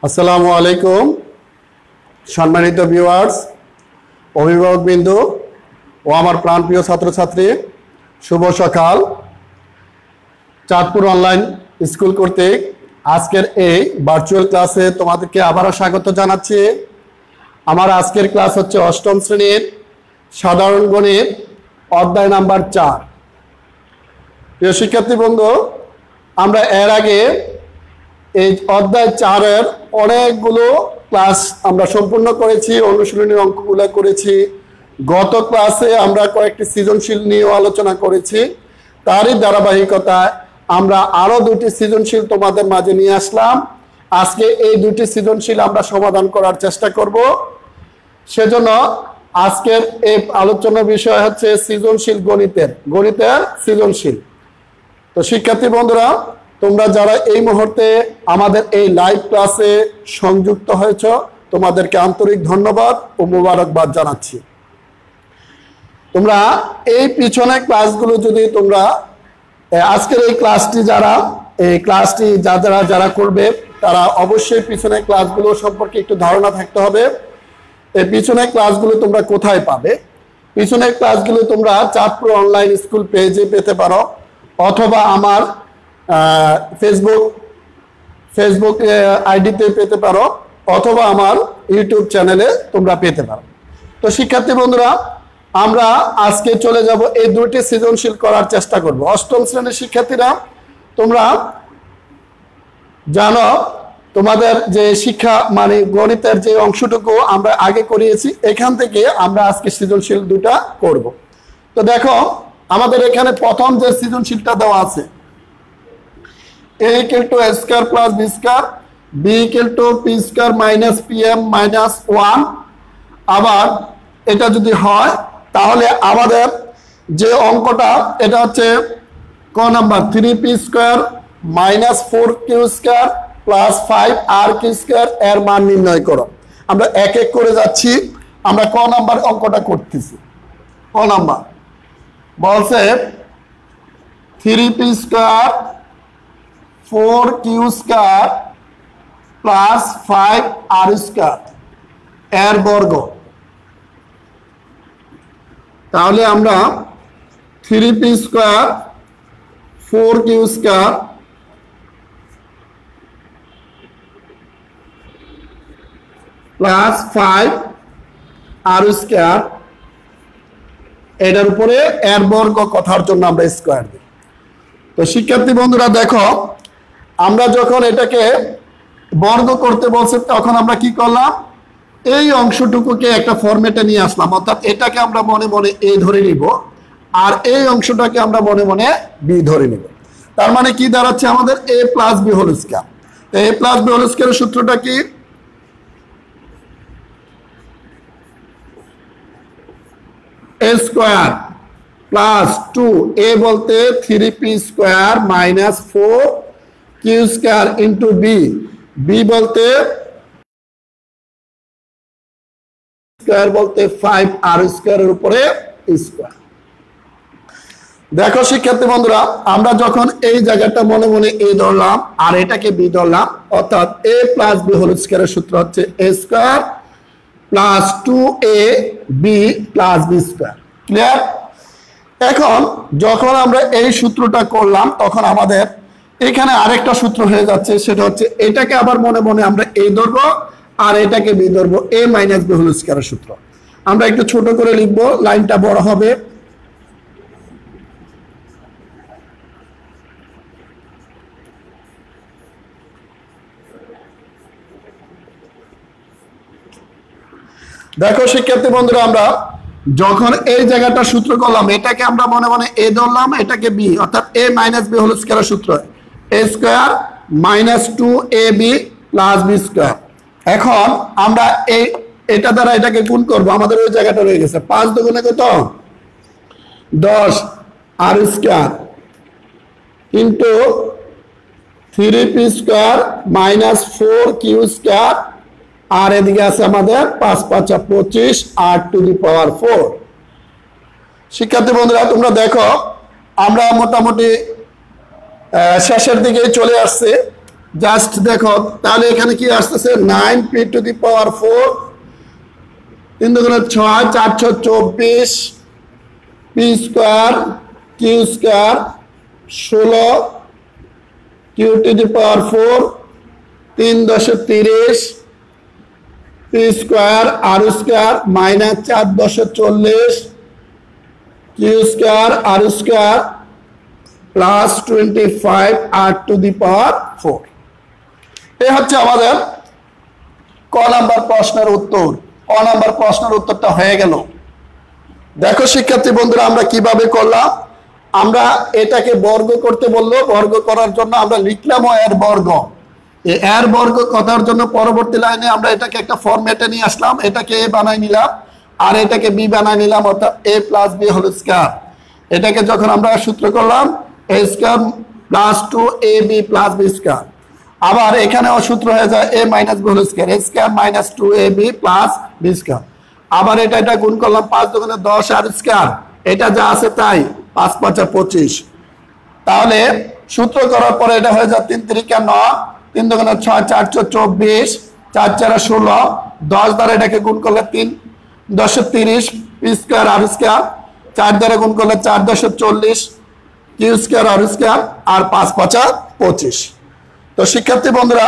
আসসালামু আলাইকুম সম্মানিত ভিউয়ার্স, অভিভাবকবৃন্দ ও আমার প্রাণপ্রিয় ছাত্রছাত্রী, শুভ সকাল। চাঁদপুর অনলাইন স্কুল কর্তৃক আজকের এই ভার্চুয়াল ক্লাসে তোমাদেরকে আবারও স্বাগত জানাচ্ছি। আমার আজকের ক্লাস হচ্ছে অষ্টম শ্রেণীর সাধারণ গণিত অধ্যায় নাম্বার 4। প্রিয় শিক্ষার্থী বন্ধু, আমরা এর আগে এই অধ্যায় 4-এর অনেকগুলো ক্লাস আমরা সম্পূর্ণ করেছি, অনুশীলনী অঙ্কগুলো করেছি। গত ক্লাসে আমরা কয়েকটি সৃজনশীল নিয়ে আলোচনা করেছি। তারই ধারাবাহিকতায় আমরা আরো দুটি সৃজনশীল তোমাদের মাঝে নিয়ে আসলাম। আজকে এই দুটি সৃজনশীল আমরা সমাধান করার চেষ্টা করব। সেজন্য আজকের এই আলোচনার বিষয় হচ্ছে সৃজনশীল গণিতের সৃজনশীল। তো শিক্ষার্থী বন্ধুরা, তোমরা যারা এই মুহূর্তে আমাদের এই লাইভ ক্লাসে সংযুক্ত হয়েছ, তোমাদেরকে আন্তরিক ধন্যবাদ ও মোবারকবাদ জানাচ্ছি। তোমরা এই পিছনে ক্লাসগুলো যদি তোমরা আজকের এই ক্লাসটি যারা করবে তারা অবশ্যই পিছনে ক্লাসগুলো সম্পর্কে একটু ধারণা থাকতে হবে। এই পিছনে ক্লাসগুলো তোমরা কোথায় পাবে? পিছনের ক্লাসগুলো তোমরা চাঁদপুর অনলাইন স্কুল পেজে পেতে পারো, অথবা আমার ফেসবুক আইডিতে পেতে পারো, অথবা আমার ইউটিউব চ্যানেলে তোমরা পেতে পারো। তো শিক্ষার্থী বন্ধুরা, আমরা আজকে চলে যাব এই দুটি সৃজনশীল করার চেষ্টা করব। অষ্টম শ্রেণীর শিক্ষার্থীরা, তোমরা জানো তোমাদের যে শিক্ষা মানে গণিতের যে অংশটুকু আমরা আগে করিয়েছি, এখান থেকে আমরা আজকে সৃজনশীল দুটা করব। তো দেখো, আমাদের এখানে প্রথম যে সৃজনশীলটা দেওয়া আছে, a equal to a square plus b square, b equal to p square minus pm minus 1। আবার এটা যদি হয় তাহলে আমাদের যে অঙ্কটা এটা হচ্ছে ক number 3p square minus 4q square plus 5rq square এর মান নির্ণয় করো। আমরা এক এক করে যাচ্ছি, আমরা ক নাম্বার অঙ্কটা করতেছি। ক নাম্বার বলছে 3p square 4q square plus 5r square এর বর্গ। তাহলে আমরা 3p square 4q square plus 5r square এটার উপরে এর বর্গ কথার জন্য আমরা স্কয়ার দিই। তো শিক্ষার্থী বন্ধুরা দেখো, আমরা যখন এটাকে বর্গ করতে বলছে তখন আমরা কি করলাম, এই অংশটুকুকে একটা ফরম্যাটে নিয়ে আসলাম। অর্থাৎ এটাকে আমরা মনে মনে এ ধরে নিব, আর এই অংশটাকে আমরা মনে মনে বি ধরে নিব। তার মানে কি দাঁড়াচ্ছে আমাদের a plus B whole square. তো a প্লাস বি হোল স্কয়ারের সূত্রটা কি? a স্কয়ার প্লাস 2a বলতে 3p square minus 4q square into B বলতে স্কয়ার বলতে 5r স্কয়ারের উপরে স্কয়ার। দেখো শিক্ষার্থী বন্ধুরা, আমরা যখন এই জায়গাটা মনে মনে a ধরলাম আর এটাকে b ধরলাম, অর্থাৎ a প্লাস b হোল স্কয়ারের সূত্র হচ্ছে a square plus 2ab plus b square. Clear? এখন যখন আমরা এই সূত্রটা করলাম তখন আমাদের এখানে আরেকটা সূত্র হয়ে যাচ্ছে, সেটা হচ্ছে এটাকে আবার মনে মনে আমরা a ধরবো আর এটাকে বি ধরবো, a মাইনাস বি হোল স্কয়ারের সূত্র। আমরা একটু ছোট করে লিখবো, লাইনটা বড় হবে। দেখো শিক্ষার্থী বন্ধুরা, আমরা যখন এই জায়গাটা সূত্র করলাম, এটাকে আমরা মনে মনে a ধরলাম, এটাকে b, অর্থাৎ a মাইনাস বি হোল স্কয়ারের সূত্র a square minus 2ab plus b square. এখন আমরা এটা দ্বারা এটাকে গুণ করব, আমাদের ওই জায়গাটা রয়ে গেছে 5 দুগুণে কত 10 r square into 3p square minus 4q square, আর এদিকে আছে আমাদের 5 5 25 r টু দি পাওয়ার 4। শিক্ষার্থী বন্ধুরা, তোমরা দেখো আমরা মোটামুটি শেষের দিকে চলে আসছে। জাস্ট দেখো তাহলে এখানে কি আসতেছে 9p টু দি পাওয়ার 4 3 দুগুণে 6 4 6 24 p square q square 16 q to the power 4 3 10 30 p square r square minus 4 10 40 q square r square plus 25 r to the power 4। এই হচ্ছে আমাদের ক নাম্বার প্রশ্নের উত্তর। ক নাম্বার প্রশ্নের উত্তরটা হয়ে গেল। দেখো শিক্ষার্থী বন্ধুরা আমরা কিভাবে করলাম, আমরা এটাকে বর্গ করতে বললো, বর্গ করার জন্য আমরা লিখলাম এর বর্গ। এই এর বর্গ কথার জন্য পরবর্তী লাইনে আমরা এটাকে একটা ফরম্যাটে নিয়ে আসলাম, এটাকে এ বানাই নিলাম আর এটাকে বি বানাই নিলাম, অর্থাৎ a plus B whole square. এটাকে যখন আমরা সূত্র করলাম a square plus 2ab plus b square, আবার এখানেও সূত্র হয়ে যায় a minus b whole square, a square minus 2ab plus b square. আবার এটা গুণ করলাম 5 দুগুণে 10 আর স্কয়ার, এটা যা আছে তাই 5 5 25। তাহলে সূত্র করার পরে এটা হয়ে যায় 3 3 9, 3 দুগুণে 6 4 24, 4 4 16, 10 দ্বারা এটাকে গুণ করলে 3 10 30 পি স্কয়ার আর স্কয়ার, 4 দ্বারা গুণ করলে 4 10 40 কিউ স্কয়ার আর স্কয়ার আর 5 5 25। তো শিক্ষার্থী বন্ধুরা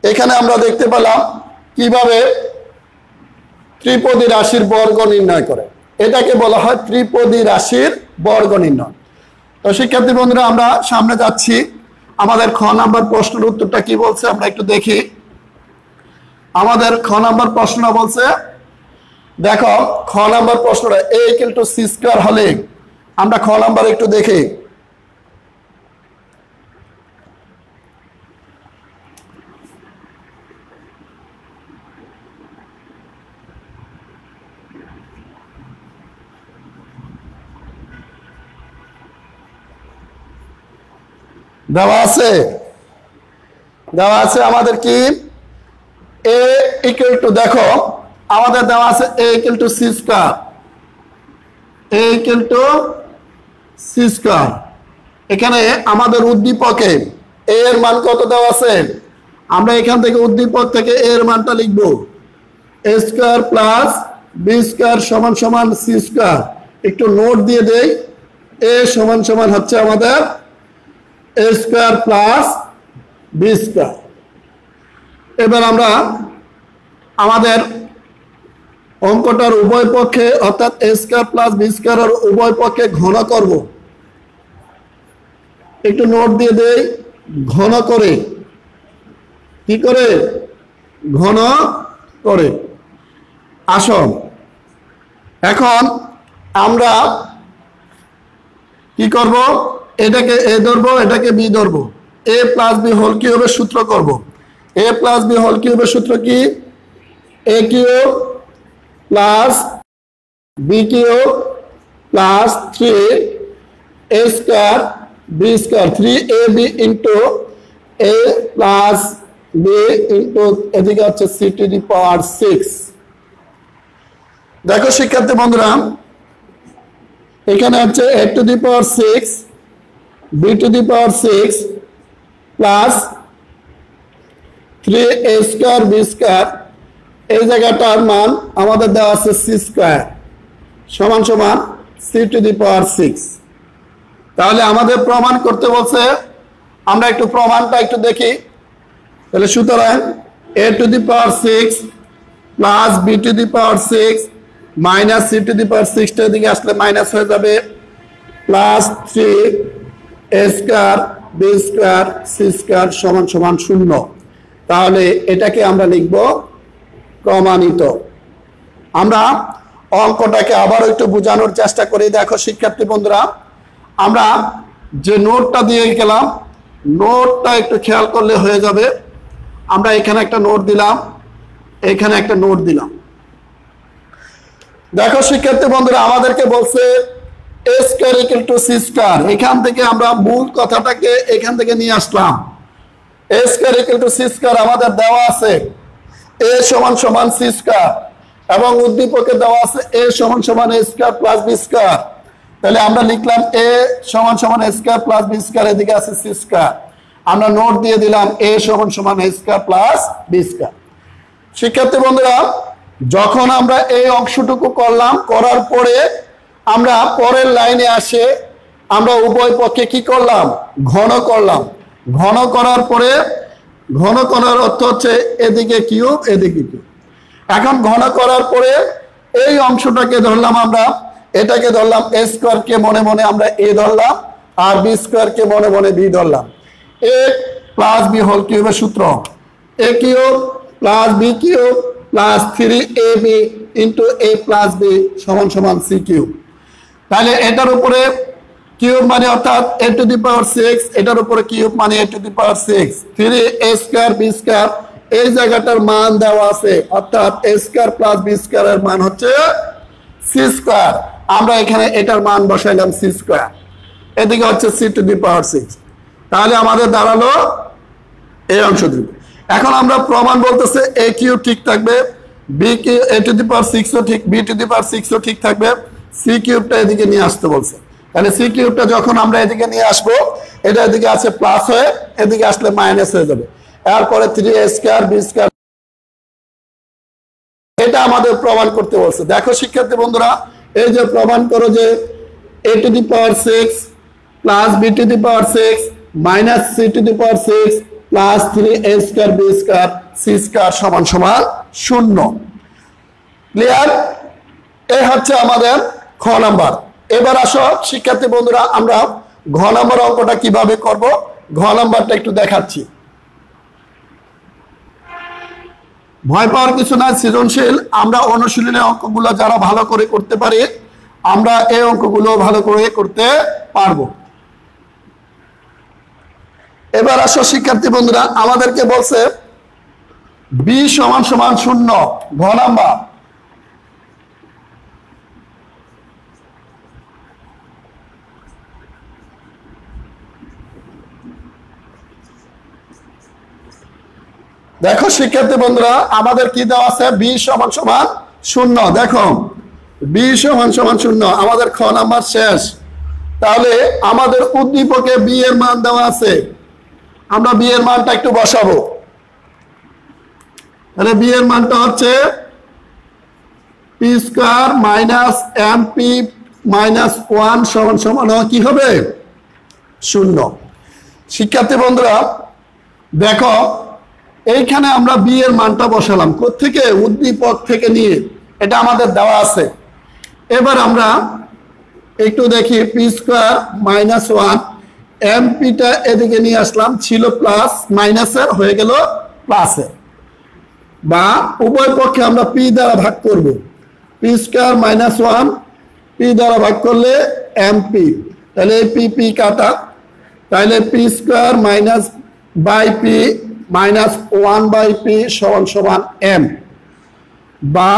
এখানে আমরা দেখতে পেলাম কিভাবে ত্রিপদী রাশির বর্গ নির্ণয় করে, এটাকে বলা হয় ত্রিপদী রাশির বর্গ নির্ণয়। তো শিক্ষার্থী বন্ধুরা আমরা সামনে যাচ্ছি, আমাদের খ নাম্বার প্রশ্নের উত্তরটা কি বলছে আমরা একটু দেখি। আমাদের খ নাম্বার প্রশ্ন বলছে, দেখো খ নাম্বার প্রশ্নটা a = c স্কয়ার হলে আমরা খ নাম্বার একটু দেখি। দেওয়া আছে আমাদের কি a equal to, দেখো আমাদের দেওয়া আছে a equal to c square, a equal to c square. এখানে আমাদের উদ্দীপকে a এর মান কত দেওয়া আছে, আমরা এখান থেকে উদ্দীপক থেকে a এর মানটা লিখব a square plus b square সমান সমান c স্কয়ার। একটু নোট দিয়ে দেই, a সমান সমান হচ্ছে আমাদের a square plus b square. এবার আমরা আমাদের অঙ্কটার উভয় পক্ষে অর্থাৎ a স্কয়ার প্লাস b স্কয়ারের উভয় পক্ষে ঘন করব। একটু নোট দিয়ে দেই, ঘন করে, কি করে ঘন করে। আসুন এখন আমরা কি করব, এটাকে a ধরবো, এটাকে b ধরবো, a প্লাস b হোল কিউবের সূত্র করব। a প্লাস b হোল কিউবের সূত্র কি, a cube plus b cube plus 3 a square b square, 3ab into a plus b into এদিকে হচ্ছে c টু দি পাওয়ার 6। দেখো শিক্ষার্থী বন্ধুরা এখানে হচ্ছে a to the power 6 b to the power 6 plus 3a square b square, এই জায়গাটার মান আমাদের দেওয়া আছে c স্কয়ার সমান সমান c টু দি পাওয়ার 6। তাহলে আমাদের প্রমাণ করতে বলছে, আমরা একটু প্রমাণটা একটু দেখি। তাহলে সুতরাং a to the power 6 plus b to the power 6 minus c to the power 6 টার দিকে আসলে মাইনাস হয়ে যাবে, plus 3 a square b square c square সমান সমান 0। তাহলে এটাকে আমরা লিখব প্রমাণিত। আমরা অঙ্কটাকে আবার একটু বোঝানোর চেষ্টা করি। দেখো শিক্ষার্থী বন্ধুরা আমরা যে নোটটা দিয়ে গেলাম, নোটটা একটু খেয়াল করলে হয়ে যাবে। আমরা এখানে একটা নোট দিলাম, এখানে একটা নোট দিলাম। দেখো শিক্ষার্থী বন্ধুরা আমাদেরকে বলছে a square equal to c square, এখান থেকে আমরা মূল কথাটাকে এখান থেকে নিয়ে আসলাম। a square equal to c square আমাদের দেওয়া আছে a সমান সমান c স্কয়ার এবং উদ্দীপকে দেওয়া আছে a সমান সমান a square plus b square. তাহলে আমরা লিখলাম a সমান সমান a square plus b square, এদিকে আছে c স্কয়ার। আমরা নোট দিয়ে দিলাম a সমান সমান a square plus b square. শিক্ষার্থী বন্ধুরা, যখন আমরা এই অংশটুকু করলাম, করার পরে আমরা পরের লাইনে আসে আমরা উভয় পক্ষে কি করলাম, ঘন করলাম। ঘন করার পরে, ঘন করার অর্থ হচ্ছে এদিকে কিউব এদিকে কিউব। এখন ঘন করার পরে এই অংশটাকে ধরলাম আমরা, এটাকে ধরলাম a স্কয়ারকে মনে মনে আমরা a ধরলাম, আর b স্কয়ারকে মনে মনে b ধরলাম। a প্লাস b হোল কিউবের সূত্র a cube plus b cube plus 3ab into a plus b সমান সমান c কিউব। তাহলে এটার উপরে কিউব মানে অর্থাৎ a টু দি পাওয়ার 6, এটার উপরে কিউব মানে a to the power 6, 3a square b square. এই জায়গাটার মান দেওয়া আছে, অর্থাৎ a square plus b square এর মান হচ্ছে c স্কয়ার। আমরা এখানে এটার মান বসাইলাম c স্কয়ার, এদিকে হচ্ছে c টু দি পাওয়ার 6। তাহলে আমাদের দাঁড়ালো এই অংশটুকু। এখন আমরা প্রমাণ বলতেছে a কিউব ঠিক থাকবে, b cube a to the power 6 ও ঠিক, b টু দি পাওয়ার 6 ও ঠিক থাকবে, c কিউবটা এদিকে নিয়ে আসতে বলছে। তাহলে c কিউবটা যখন আমরা এদিকে নিয়ে আসবো, এটা এদিকে আছে প্লাস হয়ে এদিকে আসলে মাইনাস হয়ে যাবে। এরপরে 3a স্কয়ার b স্কয়ার, এটা আমাদের প্রমাণ করতে বলছে। দেখো শিক্ষার্থী বন্ধুরা, এই যে প্রমাণ করো যে a to the power 6 plus b to the power 6 minus c to the power 6 plus 3a square b square c square সমান সমান 0। ক্লিয়ার? এই হচ্ছে আমাদের খ নাম্বার। এবার আসো শিক্ষার্থী বন্ধুরা, আমরা ঘ নাম্বার অঙ্কটা কিভাবে করব, ঘ নাম্বারটা একটু দেখাচ্ছি। ভয় পাওয়ার কিছু না, সৃজনশীল। আমরা অনুশীলনের অঙ্কগুলো যারা ভালো করে করতে পারি, আমরা এই অঙ্কগুলো ভালো করে করতে পারবো। এবার আসো শিক্ষার্থী বন্ধুরা, আমাদেরকে বলছে b সমান সমান 0, ঘ নাম্বার। দেখো শিক্ষার্থী বন্ধুরা, আমাদের কি দেওয়া আছে, b সমান সমান 0। দেখো b সমান সমান 0, আমাদের খ নাম্বার শেষ। তাহলে আমাদের উদ্দীপকে b এর মান দেওয়া আছে, আমরা b এর মানটা একটু বসাবো। তাহলে b এর মানটা হচ্ছে p square minus mp minus 1 সমান সমান কি হবে, 0। শিক্ষার্থী বন্ধুরা দেখো, এইখানে আমরা b এর মানটা বসালাম, কোত্থেকে, উদ্দীপক থেকে নিয়ে, এটা আমাদের দেওয়া আছে। এবার আমরা একটু দেখি, p স্কয়ার মাইনাস 1, mp-টা এদিকে নিয়ে আসলাম, ছিল প্লাস, মাইনাসের হয়ে গেল প্লাসের, বা উভয় পক্ষে আমরা p দ্বারা ভাগ করব। p স্কয়ার মাইনাস 1 p দ্বারা ভাগ করলে mp, তাহলে p p কাটা, তাহলে p square minus by p minus 1 by p সমান সমান m, বা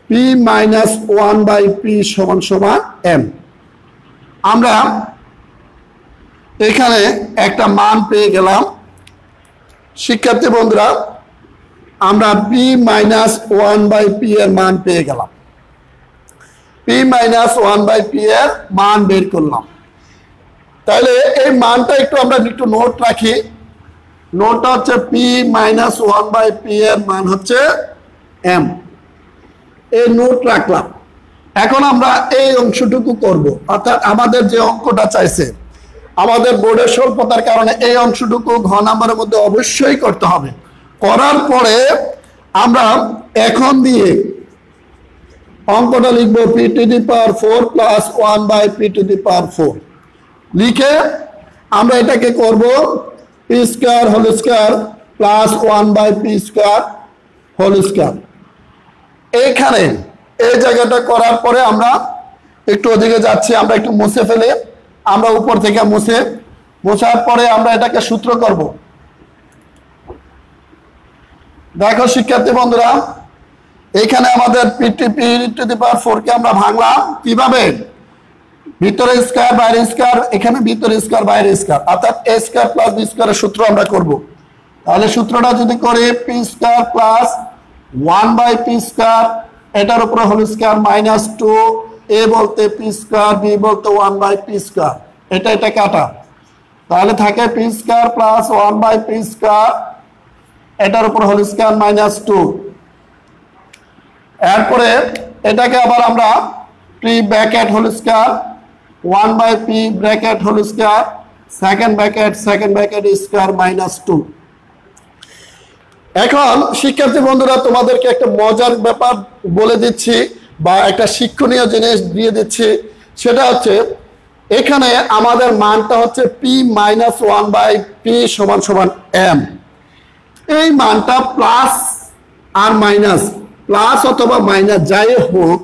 p মাইনাস 1 বাই p সমান সমান m। আমরা এখানে একটা মান পেয়ে গেলাম। শিক্ষার্থী বন্ধুরা, আমরা p মাইনাস 1 বাই p এর মান পেয়ে গেলাম। p মাইনাস 1 বাই p এর মান বের করলাম। তাহলে এই মানটা একটু আমরা একটু নোট রাখি। নোটটা হচ্ছে p মাইনাস 1 বাই p এর মান হচ্ছে m। এই নোট রাখলাম। এখন আমরা এই অংশটুকু করব, অর্থাৎ আমাদের যে অঙ্কটা চাইছে, আমাদের বোর্ডের স্বল্পতার কারণে এই অংশটুকু ঘ নাম্বারের মধ্যে অবশ্যই করতে হবে। করার পরে আমরা এখন দিয়ে অঙ্কটা লিখবো p to the power 4 plus 1 by p to the power 4 লিখে আমরা এটাকে করব p square whole square plus 1 by p square whole square. এইখানে এই জায়গাটা করার পরে আমরা একটু ওদিকে যাচ্ছি, আমরা একটু মুছে ফেলে, আমরা উপর থেকে মোছার পরে আমরা এটাকে সূত্র করব। দেখো শিক্ষার্থী বন্ধুরা, এখানে আমাদের p টু দি পাওয়ার 4 কে আমরা ভাঙলাম কিভাবে, ভিতরে স্কয়ার বাইরে স্কয়ার, এখানে ভিতরে স্কয়ার বাইরে স্কয়ার, অর্থাৎ a স্কয়ার প্লাস b স্কয়ারের সূত্র আমরা করব। তাহলে সূত্রটা যদি করি p square plus 1 by p square, এটার উপরে হোল স্কয়ার মাইনাস 2, a বলতে p স্কয়ার, b বলতে 1 বাই p স্কয়ার, এটা কাটা, তাহলে থাকে P square plus 1/p square, এটার উপর হোল স্কয়ার মাইনাস 2। এরপরে এটাকে আবার আমরা P bracket whole square 1/p bracket whole square second bracket square minus 2। এখন শিক্ষার্থী বন্ধুরা তোমাদেরকে একটা মজার ব্যাপার বলে দিচ্ছি বা একটা শিক্ষণীয় জিনিস দিয়ে দিচ্ছি, সেটা হচ্ছে এখানে আমাদের মানটা হচ্ছে পি মাইনাস 1/p সমান সমান m। এই মানটা প্লাস আর মাইনাস, প্লাস অথবা মাইনাস যাই হোক,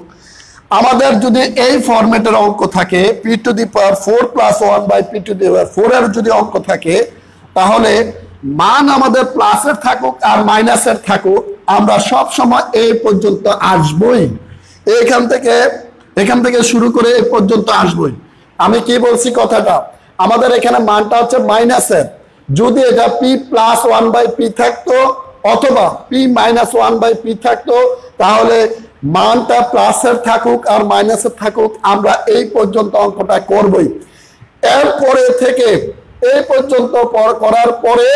আমাদের যদি এই ফরম্যাটের অঙ্ক থাকে p to the power 4 plus 1/p to the power 4 এর যদি অঙ্ক থাকে, তাহলে মান আমাদের প্লাসের থাকুক আর মাইনাসের থাকুক, আমরা সব সময় এই পর্যন্ত আসবই। এখান থেকে শুরু করে এই পর্যন্ত আসবই। আমি কি বলছি কথাটা, আমাদের এখানে মানটা হচ্ছে মাইনাসের, যদি এটা p প্লাস 1/p থাকতো অথবা p মাইনাস 1/p থাকতো, তাহলে মানটা প্লাসের থাকুক আর মাইনাসের থাকুক, আমরা এই পর্যন্ত অঙ্কটা করবই। এরপরে থেকে এই পর্যন্ত করার পরে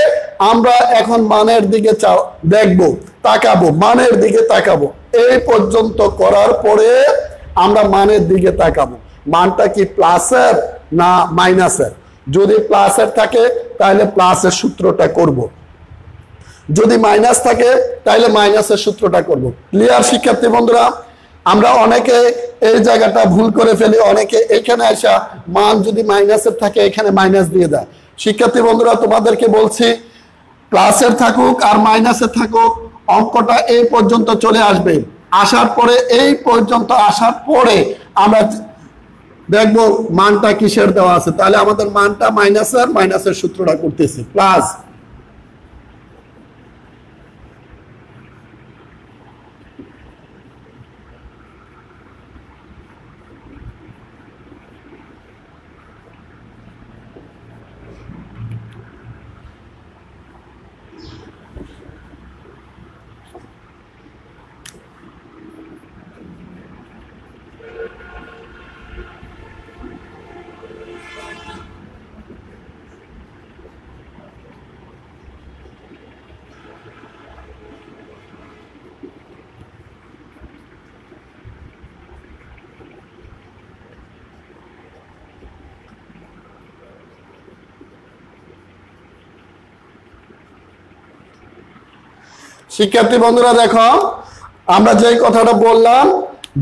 আমরা এখন মানের দিকে তাকাবো, মানের দিকে তাকাবো। এই পর্যন্ত করার পরে আমরা মানের দিকে তাকাবো, মানটা কি প্লাসের না মাইনাসের। যদি প্লাসের থাকে তাহলে প্লাসের সূত্রটা করব, যদি মাইনাস থাকে তাহলে মাইনাসের সূত্রটা করব। ক্লিয়ার শিক্ষার্থী বন্ধুরা? আমরা অনেকে এই জায়গাটা ভুল করে ফেলি, অনেকে এখানে আসা মান যদি মাইনাসের থাকে এখানে মাইনাস দিয়ে দেয়। শিক্ষার্থী বন্ধুরা তোমাদেরকে বলছি, প্লাসের থাকুক আর মাইনাসের থাকুক, অঙ্কটা এই পর্যন্ত চলে আসবে। আসার পরে এই পর্যন্ত আসার পরে আমরা দেখবো মানটা কিসের দেওয়া আছে। তাহলে আমাদের মানটা মাইনাসের সূত্রটা করতেছি প্লাস। শিক্ষার্থী বন্ধুরা দেখো, আমরা যে কথাটা বললাম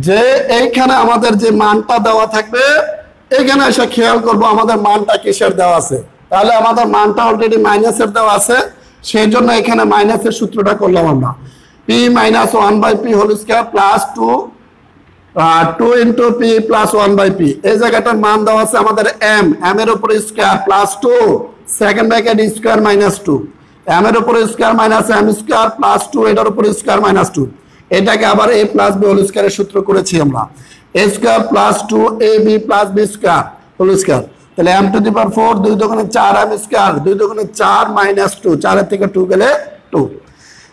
যে এইখানে আমাদের যে মানটা দেওয়া থাকবে, এখানে এসে খেয়াল করব আমাদের মানটা কিসের দেওয়া আছে। তাহলে আমাদের মানটা অলরেডি মাইনাসের দেওয়া আছে, সেই জন্য এখানে মাইনাসের সূত্রটা করলাম আমরা। p minus 1/p whole square plus 2 into p plus 1/p। এই জায়গাটার মান দেওয়া আছে আমাদের m এর উপরে square plus 2 second bracket square minus 2, m এর উপরে square minus m square plus 2 এটার উপরে স্কয়ার মাইনাস 2। এটাকে আবার a প্লাস b হোল স্কয়ারের সূত্র করেছি আমরা, a square plus 2ab plus b square whole square. তাহলে m টু দি পাওয়ার 4 2 দুগুণে 4m স্কয়ার 2 দুগুণে 4 মাইনাস 2, 4 এর থেকে 2 গেলে 2।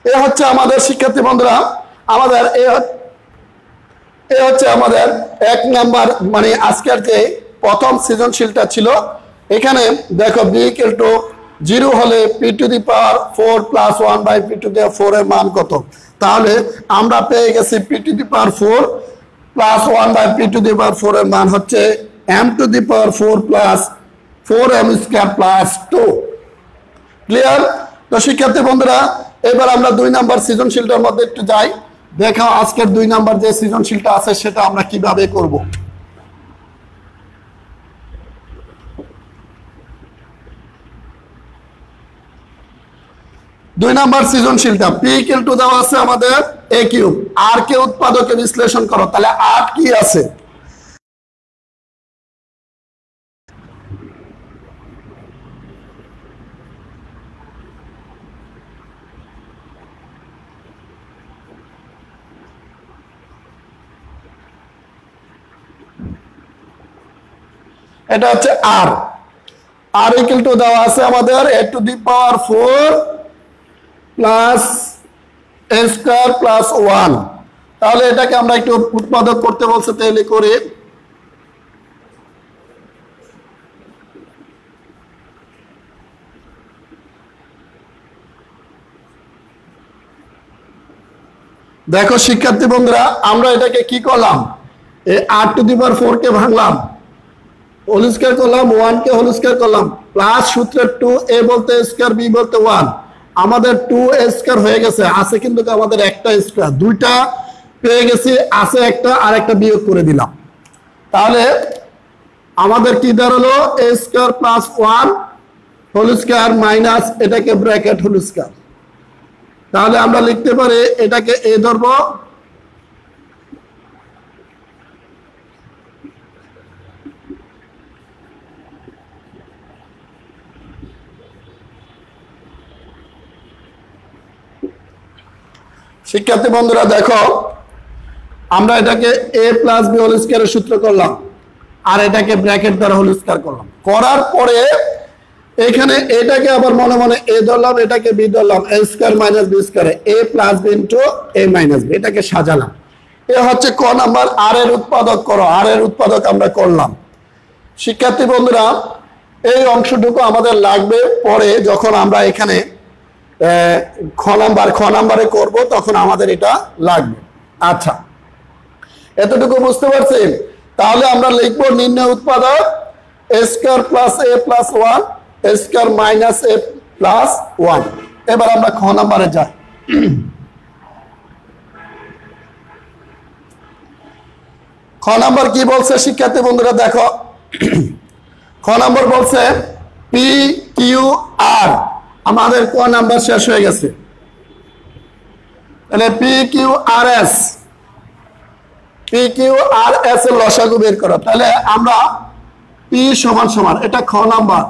এই হচ্ছে আমাদের শিক্ষার্থী বন্ধুরা, আমাদের এই হচ্ছে আমাদের 1 নাম্বার, মানে আজকের যে প্রথম সৃজনশীলটা ছিল। এখানে দেখো b ইকুয়াল টু 0 হলে p to the power 4 plus 1/p to the power 4 এর মান কত। তাহলে আমরা পেয়ে গেছি p to the power 4 plus 1/p to the power 4 এর মান হচ্ছে m to the power 4 plus 4m square plus 2। Clear? তো শিক্ষার্থী বন্ধুরা, এবার আমরা 2 নাম্বার সৃজনশীলটার মধ্যে একটু যাই। দেখো আজকের 2 নাম্বার যে সৃজনশীলটা আছে সেটা আমরা কিভাবে করব। 2 নাম্বার সৃজনশীলটা p ইকুয়াল টু দেওয়া আছে আমাদের a কিউব, r কে উৎপাদকে বিশ্লেষণ করো। তাহলে r কি আছে, এটা হচ্ছে r ইকুয়াল টু দেওয়া আছে আমাদের a to the power 4 plus a square plus 1। তাহলে এটাকে আমরা একটু উৎপাদক করতে বলছে, তাহলে করে দেখো শিক্ষার্থী বন্ধুরা, আমরা এটাকে কি করলাম, এই r⁴ কে ভাঙলাম, হোল স্কয়ার করলাম, 1 কে হোল স্কয়ার করলাম, প্লাস সূত্রের 2a বলতে স্কয়ার, b বলতে 1, আমাদের 2a স্কয়ার হয়ে গেছে, আছে কিন্তু আমাদের একটা স্কয়ার, দুইটা পেয়ে গেছি, আছে একটা, আর একটা বিয়োগ করে দিলাম। তাহলে আমাদের কি দাঁড়ালো, a square plus 1 whole square minus এটাকে ব্র্যাকেট হোল স্কয়ার। তাহলে আমরা লিখতে পারি এটাকে a ধরবো, শিক্ষার্থী বন্ধুরা দেখো আমরা এটাকে a প্লাস b হোল স্কয়ারের সূত্র করলাম, আর এটাকে ব্র্যাকেট দ্বারা হোল স্কয়ার করলাম, করার পরে এখানে এটাকে আবার মনে মনে a ধরলাম, এটাকে b ধরলাম, a square minus b স্কয়ারে a plus b into a minus b, এটাকে সাজালাম। এ হচ্ছে ক নাম্বার, আর এর উৎপাদক করো, আর এর উৎপাদক আমরা করলাম। শিক্ষার্থী বন্ধুরা এই অংশটুকু আমাদের লাগবে পরে, যখন আমরা এখানে খ নাম্বারে করব তখন আমাদের এটা লাগবে। আচ্ছা, এতটুকু বুঝতে পারছেন? তাহলে আমরা লিখব নির্ণয় উৎপাদক a square plus a plus 1 a square minus a plus 1। এবার আমরা খ নাম্বারে যাই। খ নাম্বার কি বলছে শিক্ষার্থী বন্ধুরা দেখো, খ নাম্বার বলছে পি কিউ আর, আমাদের ক নাম্বার শেষ হয়ে গেছে, তাহলে P Q R S, P Q R S এর লসাগু বের করো। তাহলে আমরা পি সমান সমান, এটা খ নাম্বার,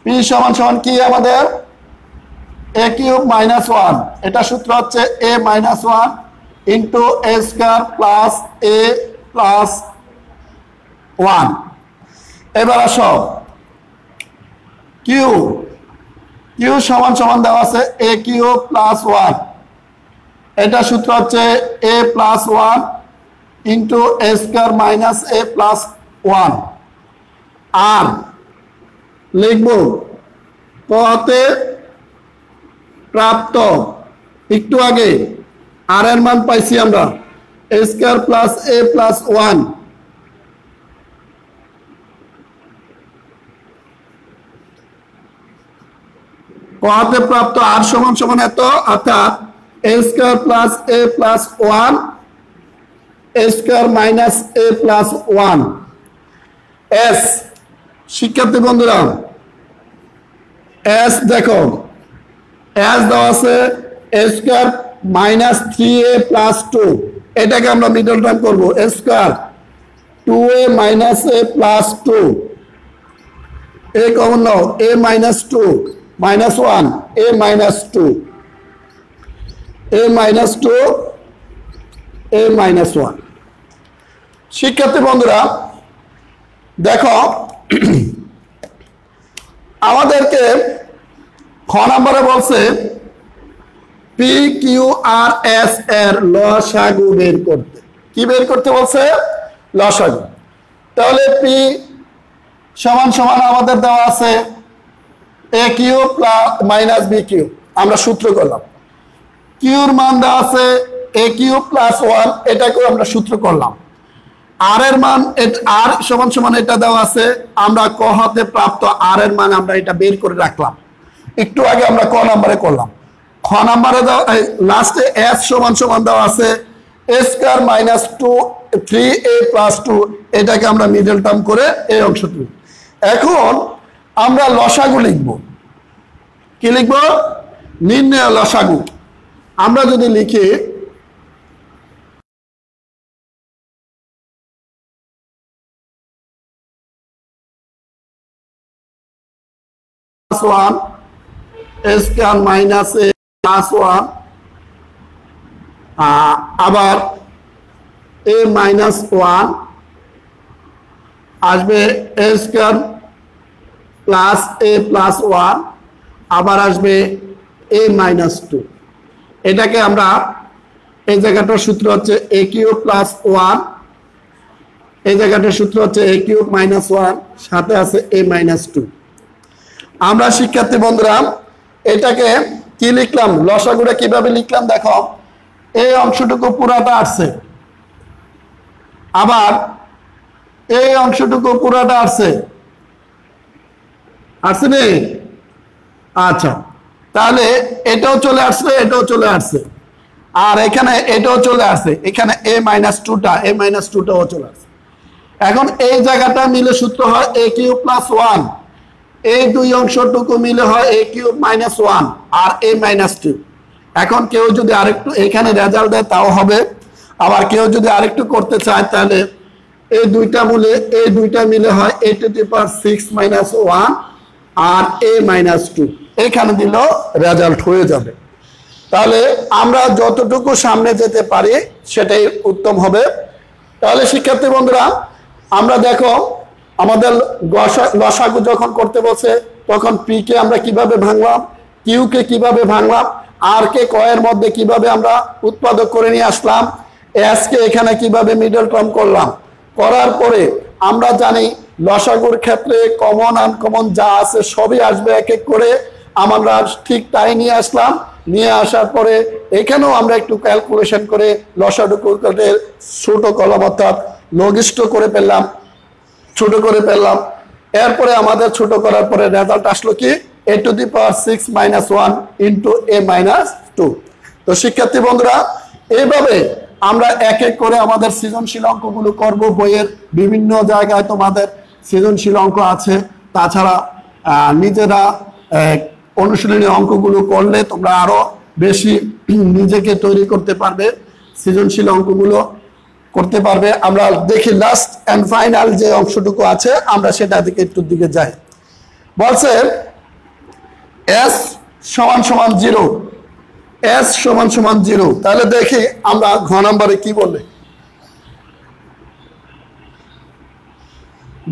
পি সমান সমান কি আমাদের এ কিউব মাইনাস 1, এটা সূত্র হচ্ছে এ মাইনাস 1 ইন্টু এ স্কয়ার প্লাস এ প্লাস 1। এবার আসো কিউ, কিউ সমান সমান দেওয়া আছে এ কিউব প্লাস 1, এটা সূত্র হচ্ছে এ প্লাস 1 ইন্টু এ স্কয়ার মাইনাস এ প্লাস 1। আর লিখব কতে প্রাপ্ত, একটু আগে আর এর মান পাইছি আমরা এ স্কয়ার প্লাস এ প্লাস 1, কতে প্রাপ্ত আর সমান সমান এত, অর্থাৎ এ স্কয়ার প্লাস এ প্লাস 1 এ স্কয়ার মাইনাস এ প্লাস 1। এস শিক্ষার্থী বন্ধুরা এস দেখো, এস দেওয়া আছে এ স্কয়ার মাইনাস 3a প্লাস 2, এটাকে আমরা মিডল টার্ম করবো, a square 2a minus a plus 2, a common নাও, a minus 2 minus 1 a minus 2 a minus 2 a minus 1। শিক্ষার্থী বন্ধুরা দেখো আমাদেরকে খ নাম্বারে বলছে পি কিউ আর এস এর লসাগু বের করতে। কি বের করতে বলছে? লসাগু। তাহলে পি সমান সমান আমাদের দেওয়া আছে a cube plus minus b cube, আমরা সূত্র করলাম। কিউর মান দেওয়া আছে এ কিউ প্লাস 1, এটাকেও আমরা সূত্র করলাম। আর এর মান আর সমান সমান এটা দেওয়া আছে, আমরা ক হতে প্রাপ্ত আর এর মান আমরা এটা বের করে রাখলাম, একটু আগে আমরা ক নাম্বারে করলাম। খ নাম্বারে লাস্টে এস সমান সমান দেওয়া আছে এ স্কয়ার মাইনাস 3a প্লাস 2, এটাকে আমরা মিডল টার্ম করে এই অংশটুকু। এখন আমরা লসাগু লিখব। কি লিখব? নির্ণয় লসাগু। আমরা যদি লিখি 1 a square minus a plus 1, আবার a মাইনাস 1 আসবে a square plus a plus 1, আবার আসবে a মাইনাস 2। এটাকে আমরা এই জায়গাটার সূত্র হচ্ছে a কিউব প্লাস 1, এই জায়গাটার সূত্র হচ্ছে a কিউব মাইনাস 1, সাথে আছে a মাইনাস 2। আমরা শিক্ষার্থী বন্ধুরা এটাকে কি লিখলাম, লসাগুটা কিভাবে লিখলাম দেখো, এই অংশটুকু পুরাটা আসছে, আবার এই অংশটুকু পুরাটা আসছে, আসছে নেই? আচ্ছা, তাহলে এটাও চলে আসছে, এটাও চলে আসছে, আর এখানে এটাও চলে আসছে, এখানে a - 2টা চলে আসছে। এখন এই জায়গাটা মিলে সূত্র হয় a কিউব প্লাস 1, এই দুই অংশটুকু মিলে হয় a কিউব মাইনাস 1 আর a - 2। এখন কেউ যদি আরেকটু এখানে রেজাল্ট দেয় তাও হবে, আবার কেউ যদি আরেকটু করতে চায় তাহলে এই দুইটা মিলে হয় a টু দি পাওয়ার 6 - 1 আর a - 2, এখানে দিলেও রেজাল্ট হয়ে যাবে। তাহলে আমরা যতটুকু সামনে যেতে পারি সেটাই উত্তম হবে। তাহলে শিক্ষার্থী বন্ধুরা, আমরা দেখো আমাদের লসাগু যখন করতে বলছে তখন পি কে আমরা কিভাবে ভাঙলাম, কিউ কে কিভাবে ভাঙলাম, আর কে কয়ের মধ্যে কিভাবে আমরা উৎপাদক করে নিয়ে আসলাম, এস কে এখানে কিভাবে মিডল টার্ম করলাম, করার পরে আমরা জানি লসাগুর ক্ষেত্রে কমন আনকমন যা আছে সবই আসবে এক এক করে, আমরা ঠিক তাই নিয়ে আসলাম। নিয়ে আসার পরে এখানেও আমরা একটু ক্যালকুলেশন করে লসাগু ছোট কলম অর্থাৎ লঘিষ্ঠ করে ফেললাম, ছোট করে ফেললাম। এরপরে আমাদের ছোট করার পরে রেজাল্ট আসলো কি a to the power 6 - 1 into a - 2। তো শিক্ষার্থী বন্ধুরা, এইভাবে আমরা এক এক করে আমাদের সৃজনশীল অঙ্কগুলো করব। বইয়ের বিভিন্ন জায়গায় তোমাদের সৃজনশীল অঙ্ক আছে, তাছাড়া নিজেরা অনুশীলনী অঙ্কগুলো করলে তোমরা আরো বেশি নিজেকে তৈরি করতে পারবে, সৃজনশীল অঙ্কগুলো করতে পারবে। আমরা দেখি লাস্ট এন্ড ফাইনাল যে অংশটুকু আছে আমরা সেটা দিকে একটু দিকে যাই। বলছে s সমান সমান 0, s সমান সমান 0। তাহলে দেখি আমরা ঘ নম্বরে কি বলে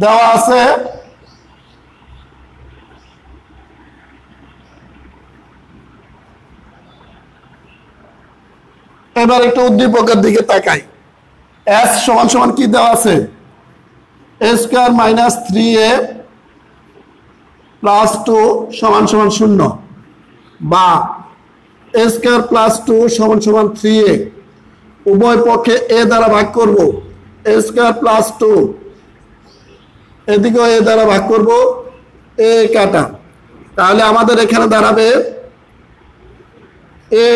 দেওয়া আছে। এবার একটু উদ্দীপকের দিকে তাকাই। s সমান সমান কি দেওয়া আছে, a square minus 3a plus 2 সমান সমান 0, বা a স্কয়ার প্লাস 2 সমান সমান 3a, উভয় পক্ষে a দ্বারা ভাগ করব, a স্কয়ার প্লাস 2 এদিকেও a দ্বারা ভাগ করব, a কাটা। তাহলে আমাদের এখানে দাঁড়াবে a,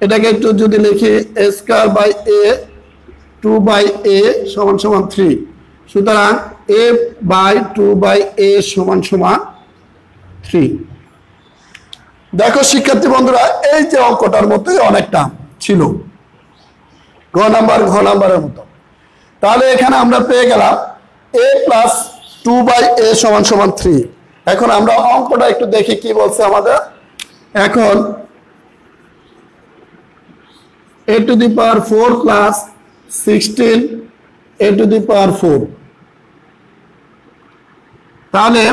এটাকে একটু যদি লিখি a square by a 2/a সমান সমান 3, সুতরাং a বাই 2/a সমান সমান 3। দেখো শিক্ষার্থী বন্ধুরা, এই যে অঙ্কটার মতোই অনেকটা ছিল, ঘ নাম্বারের মতো। তাহলে এখানে আমরা পেয়ে গেলাম a প্লাস 2/a সমান সমান 3। এখন আমরা অঙ্কটা একটু দেখি কি বলছে আমাদের। এখন a to the power 4 plus 16 a to the power 4, তাহলে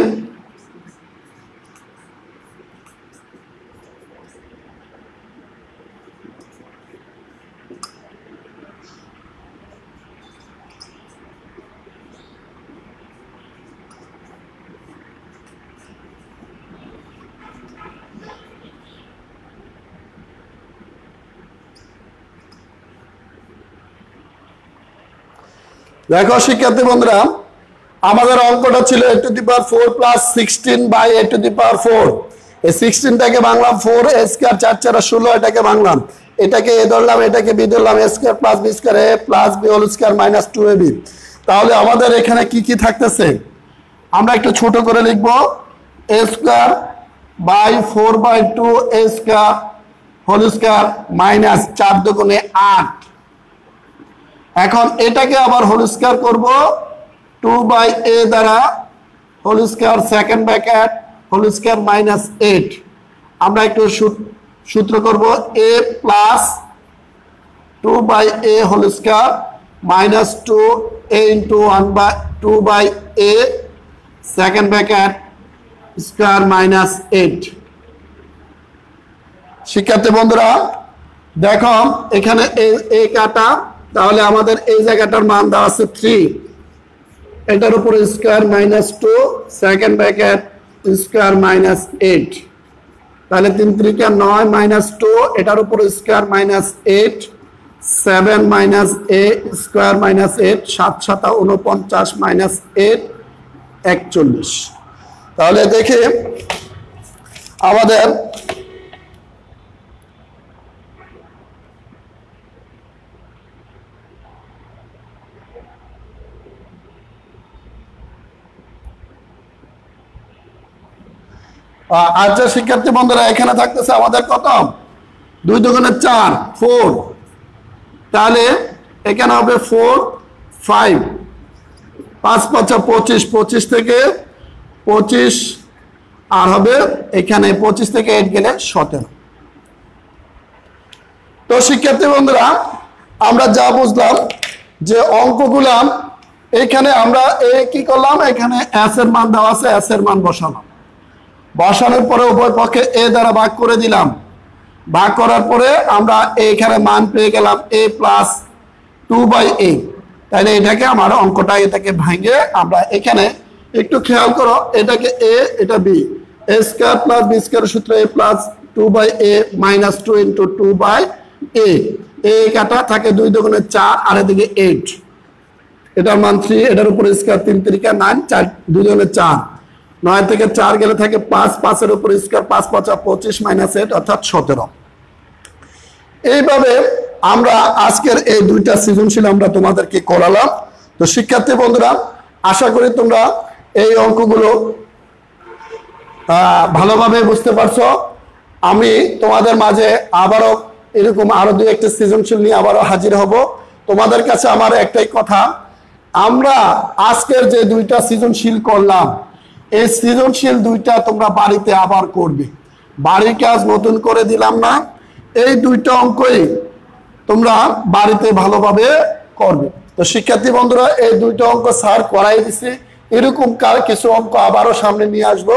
দেখো শিক্ষার্থী বন্ধুরা, আমাদের অঙ্কটা ছিল a to the power 4 plus 16 by a to the power 4। এই 16টাকে ভাঙলাম 4 a স্কয়ার 4 4 16, এটাকে ভাঙলাম, এটাকে a ধরলাম, এটাকে b ধরলাম, a square plus b square a plus b whole square minus 2ab। তাহলে আমাদের এখানে কি কি থাকতেছে আমরা একটু ছোট করে লিখব, a square by 4/2 a square whole square minus 4 দুগুণে 8। এখন এটাকে আবার হোল স্কয়ার করব 2/a দ্বারা, whole square second bracket whole square minus 8। আমরা একটু সূত্র করব a plus 2/a whole square minus 2a into 2/a second bracket square minus 8। শিক্ষার্থী বন্ধুরা দেখো এখানে a কাটা, তাহলে আমাদের এই জায়গাটার মান দেওয়া আছে 3, এটার উপরে square minus 2 second bracket square minus 8। তাহলে 3 3 9 মাইনাস 2 এটার উপর square minus 8 7 minus a square minus 8 7 7 49 minus 8 41। তাহলে দেখে আমাদের আচ্ছা শিক্ষার্থী বন্ধুরা এখানে থাকতেছে আমাদের কত 2 দুগুণে 4 4, তাহলে এখানে হবে 4 5 5 5 25 25 থেকে 25 আর হবে এখানে 25 থেকে 8 গেলে 17। তো শিক্ষার্থী বন্ধুরা আমরা যা বুঝলাম যে অঙ্কগুলা এখানে আমরা কি করলাম, এখানে s এর মান দেওয়া আছে, s এর মান বসালাম, বসানোর পরে উভয় পক্ষে a দ্বারা ভাগ করে দিলাম, ভাগ করার পরে আমরা এখানে মান পেয়ে গেলাম a প্লাস 2/a। তাহলে এটাকে আমার অঙ্কটা এটাকে ভাঙে আমরা এখানে একটু খেয়াল করো, এটাকে a এটা b, a square plus b square সূত্র a plus 2/a minus 2 into 2/a, a কাটা থাকে 2 দুগুণে 4 আর এদিকে 8, এটার মান 3, এটার উপর স্কয়ার 3 3 9 4 2 দুগুণে 4, 9 থেকে 4 গেলে থাকে 5, 5 এর উপর স্কয়ার 5 5 25 মাইনাস 8 অর্থাৎ 17। এইভাবে আমরা আজকের এই দুইটা সৃজনশীল আমরা তোমাদেরকে করালাম। তো শিক্ষার্থী বন্ধুরা আশা করি তোমরা এই অঙ্কগুলো ভালোভাবে বুঝতে পারছো। আমি তোমাদের মাঝে আবারও এরকম আরো দুই একটা সৃজনশীল নিয়ে আবারও হাজির হব। তোমাদের কাছে আমার একটাই কথা, আমরা আজকের যে দুইটা সৃজনশীল করলাম এই সৃজনশীল দুইটা তোমরা বাড়িতে আবার করবে, বাড়ির কাজ নতুন করে দিলাম না, এই দুইটা অঙ্কই তোমরা বাড়িতে ভালোভাবে করবে। তো শিক্ষার্থী বন্ধুরা এই দুইটা অঙ্ক স্যার করাই দিছি, এরকম কিছু অঙ্ক আবারও সামনে নিয়ে আসবো,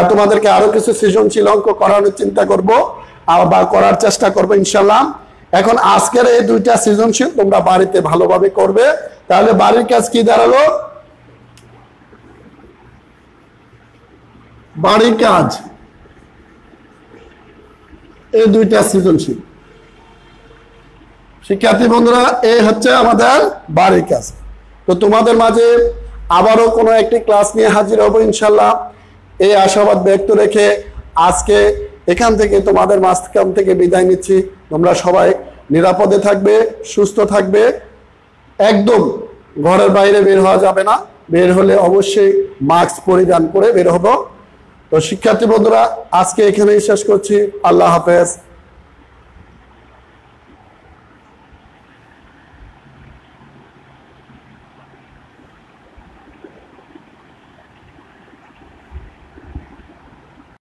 তোমাদেরকে আরো কিছু সৃজনশীল অঙ্ক করানোর চিন্তা করব বা করার চেষ্টা করবো ইনশাল্লাহ। এখন আজকের এই দুইটা সৃজনশীল তোমরা বাড়িতে ভালোভাবে করবে। তাহলে বাড়ির কাজ কি দাঁড়ালো, বাড়ির কাজ এই দুইটা সৃজনশীল। শিক্ষার্থী বন্ধুরা এই হচ্ছে আমাদের বাড়ির কাজ। তো তোমাদের মাঝে আবারও কোনো একটি ক্লাস নিয়ে হাজির হব ইনশাল্লাহ, এই আশাবাদ ব্যক্ত রেখে আজকে এখান থেকে তোমাদের মাঝখান থেকে বিদায় নিচ্ছি। তোমরা সবাই নিরাপদে থাকবে, সুস্থ থাকবে, একদম ঘরের বাইরে বের হওয়া যাবে না, বের হলে অবশ্যই মাস্ক পরিধান করে বের হবো। তো শিক্ষার্থী বন্ধুরা আজকে এখানেই শেষ করছি, আল্লাহ হাফেজ।